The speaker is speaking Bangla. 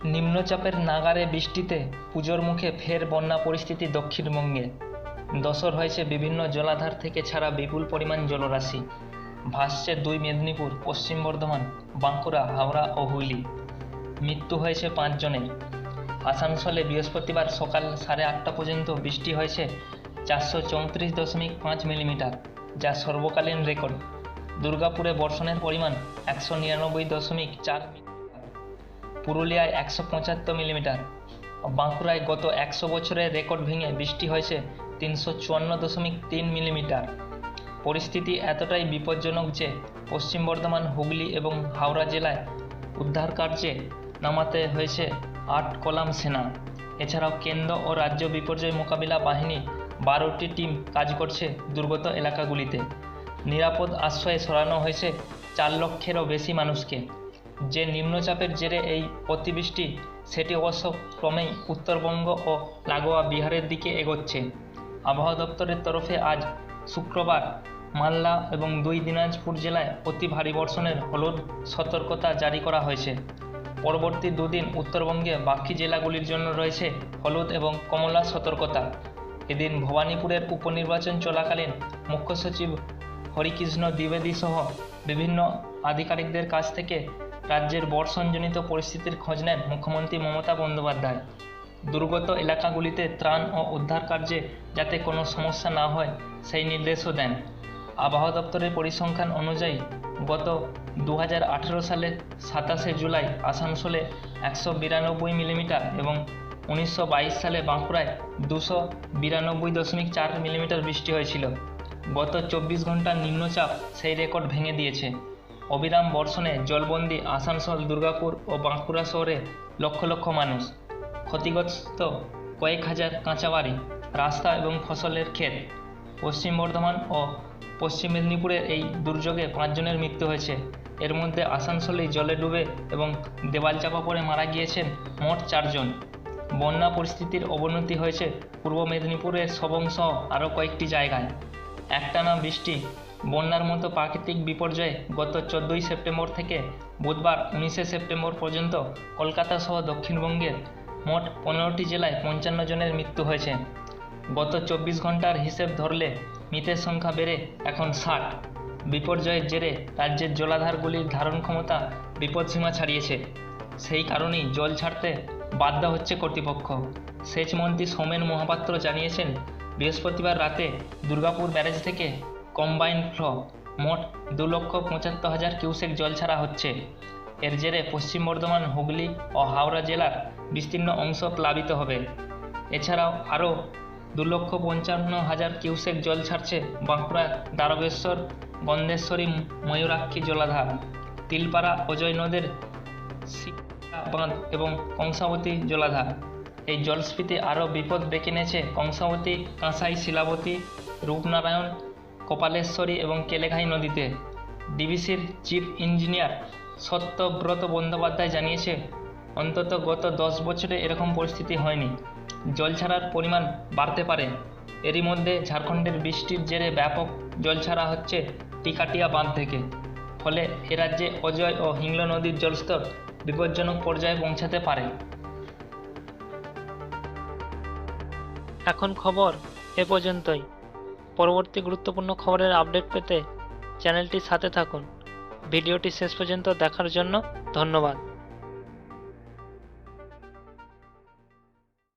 নিম্নচাপের নাগারে বৃষ্টিতে পুজোর মুখে ফের বন্যা পরিস্থিতি দক্ষিণবঙ্গে। দশর হয়েছে বিভিন্ন জলাধার থেকে ছাড়া বিপুল পরিমাণ জলরাশি। ভাসছে দুই মেদিনীপুর, পশ্চিম বর্ধমান, বাঁকুড়া, হাওড়া ও হুগলি। মৃত্যু হয়েছে 5 জনের। আসানসোলে বৃহস্পতিবার সকাল 8:30 পর্যন্ত বৃষ্টি হয়েছে 434.5 মিলিমিটার, যা সর্বকালীন রেকর্ড। দুর্গাপুরে বর্ষণের পরিমাণ 199.4 মিলিমিটার, পুরুলিয়ায় 175 মিলিমিটার। বাঁকুড়ায় গত 100 বছরের রেকর্ড ভেঙে বৃষ্টি হয়েছে 354.3 মিলিমিটার। পরিস্থিতি এতটাই বিপজ্জনক যে পশ্চিম বর্ধমান, হুগলি এবং হাওড়া জেলায় উদ্ধার কার্যে নামাতে হয়েছে 8 কলাম সেনা। এছাড়াও কেন্দ্র ও রাজ্য বিপর্যয় মোকাবিলা বাহিনী 12টি টিম কাজ করছে দুর্গত এলাকাগুলিতে। নিরাপদ আশ্রয়ে সরানো হয়েছে 4 লক্ষেরও বেশি মানুষকে। যে নিম্নচাপের জেরে এই অতিবৃষ্টি, সেটি অবশ্য ক্রমেই উত্তরবঙ্গ ও লাগোয়া বিহারের দিকে এগোচ্ছে। আবহাওয়া দপ্তরের তরফে আজ শুক্রবার মালদা এবং 2 দিনাজপুর জেলায় অতি ভারী বর্ষণের হলুদ সতর্কতা জারি করা হয়েছে। পরবর্তী 2 দিন উত্তরবঙ্গে বাকি জেলাগুলির জন্য রয়েছে হলুদ এবং কমলা সতর্কতা। এদিন ভবানীপুরের উপনির্বাচন চলাকালীন মুখ্য সচিব হরিকৃষ্ণ দ্বিবেদী সহ বিভিন্ন আধিকারিকদের কাছ থেকে রাজ্যের বর্ষণজনিত পরিস্থিতির খোঁজ নেন মুখ্যমন্ত্রী মমতা বন্দ্যোপাধ্যায়। দুর্গত এলাকাগুলিতে ত্রাণ ও উদ্ধার কার্যে যাতে কোনো সমস্যা না হয় সেই নির্দেশও দেন। আবহাওয়া দপ্তরের পরিসংখ্যান অনুযায়ী গত 2018 সালের 27শে জুলাই আসানসোলে 192 মিলিমিটার এবং 1922 সালে বাঁকুড়ায় 292.4 মিলিমিটার বৃষ্টি হয়েছিল। গত 24 ঘন্টার নিম্নচাপ সেই রেকর্ড ভেঙে দিয়েছে। অবিরাম বর্ষণে জলবন্দী আসানসোল, দুর্গাপুর ও বাঁকুড়া শহরে লক্ষ লক্ষ মানুষ। ক্ষতিগ্রস্ত কয়েক হাজার কাঁচা বাড়ি, রাস্তা এবং ফসলের ক্ষেত। পশ্চিম বর্ধমান ও পশ্চিম মেদিনীপুরের এই দুর্যোগে 5 জনের মৃত্যু হয়েছে। এর মধ্যে আসানসোলেই জলে ডুবে এবং দেওয়াল চাপা পড়ে মারা গিয়েছেন মোট 4 জন। বন্যা পরিস্থিতির অবনতি হয়েছে পূর্ব মেদিনীপুরের সবং সহ আরও কয়েকটি জায়গায়। একটানা বৃষ্টি, বন্যার মতো প্রাকৃতিক বিপর্যয়ে গত 14ই সেপ্টেম্বর থেকে বুধবার 19শে সেপ্টেম্বর পর্যন্ত কলকাতা সহ দক্ষিণবঙ্গের মোট 15টি জেলায় 55 জনের মৃত্যু হয়েছে। গত 24 ঘন্টার হিসেব ধরলে মৃতের সংখ্যা বেড়ে এখন 60। বিপর্যয়ের জেরে রাজ্যের জলাধারগুলির ধারণ ক্ষমতা বিপদসীমা ছাড়িয়েছে। সেই কারণেই জল ছাড়তে বাধ্য হচ্ছে কর্তৃপক্ষ। সেচমন্ত্রী সোমেন মহাপাত্র জানিয়েছেন, বৃহস্পতিবার রাতে দুর্গাপুর ব্যারেজ থেকে কম্বাইন্ড ফ্লো মোট 2,75,000 কিউসেক জল ছাড়া হচ্ছে। এর জেরে পশ্চিম বর্ধমান, হুগলি ও হাওড়া জেলার বিস্তীর্ণ অংশ প্লাবিত হবে। এছাড়াও আরও 2,55,000 কিউসেক জল ছাড়ছে বাঁকুড়া দ্বারকেশ্বর, গন্ধেশ্বরী, ময়ূরাক্ষী জলাধার, তিলপাড়া অজয় নদের বাঁধ এবং কংসাবতী জলাধার। এই জলস্ফীতি আরও বিপদ ডেকে এনেছে কংসাবতী, কাঁসাই, শিলাবতী, রূপনারায়ণ, কপালেশ্বরী এবং কেলেঘাই নদীতে। ডিভিসির চিফ ইঞ্জিনিয়ার সত্যব্রত বন্দ্যোপাধ্যায় জানিয়েছে, অন্তত গত 10 বছরে এরকম পরিস্থিতি হয়নি। জল ছাড়ার পরিমাণ বাড়তে পারে। এরই মধ্যে ঝাড়খণ্ডের বৃষ্টির জেরে ব্যাপক জল ছাড়া হচ্ছে টিকাটিয়া বাঁধ থেকে। ফলে এ রাজ্যে অজয় ও হিংলো নদীর জলস্তর বিপজ্জনক পর্যায়ে পৌঁছাতে পারে। এখন খবর এ পর্যন্তই। পরবর্তী গুরুত্বপূর্ণ খবরের আপডেট পেতে চ্যানেলটির সাথে থাকুন। ভিডিওটি শেষ পর্যন্ত দেখার জন্য ধন্যবাদ।